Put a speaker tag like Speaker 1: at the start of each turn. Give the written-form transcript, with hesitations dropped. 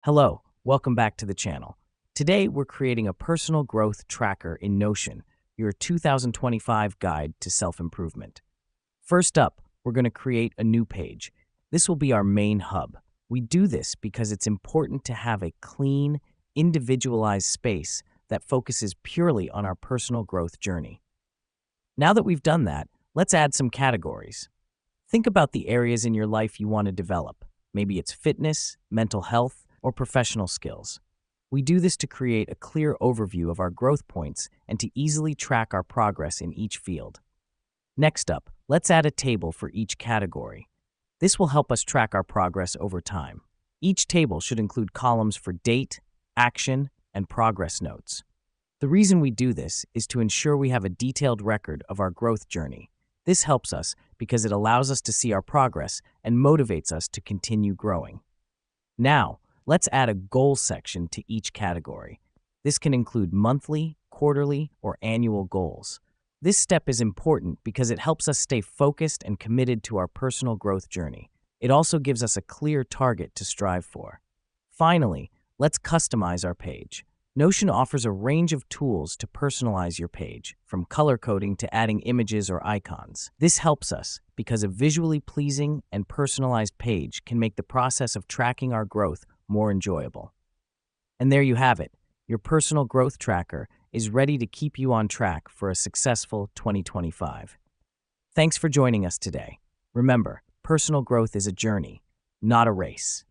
Speaker 1: Hello, welcome back to the channel. Today, we're creating a personal growth tracker in Notion, your 2025 guide to self-improvement. First up, we're going to create a new page. This will be our main hub. We do this because it's important to have a clean, individualized space that focuses purely on our personal growth journey. Now that we've done that, let's add some categories. Think about the areas in your life you want to develop. Maybe it's fitness, mental health, or professional skills. We do this to create a clear overview of our growth points and to easily track our progress in each field. Next up, let's add a table for each category. This will help us track our progress over time. Each table should include columns for date, action, and progress notes. The reason we do this is to ensure we have a detailed record of our growth journey. This helps us because it allows us to see our progress and motivates us to continue growing. Now, let's add a goal section to each category. This can include monthly, quarterly, or annual goals. This step is important because it helps us stay focused and committed to our personal growth journey. It also gives us a clear target to strive for. Finally, let's customize our page. Notion offers a range of tools to personalize your page, from color coding to adding images or icons. This helps us because a visually pleasing and personalized page can make the process of tracking our growth more enjoyable. And there you have it. Your personal growth tracker is ready to keep you on track for a successful 2025. Thanks for joining us today. Remember, personal growth is a journey, not a race.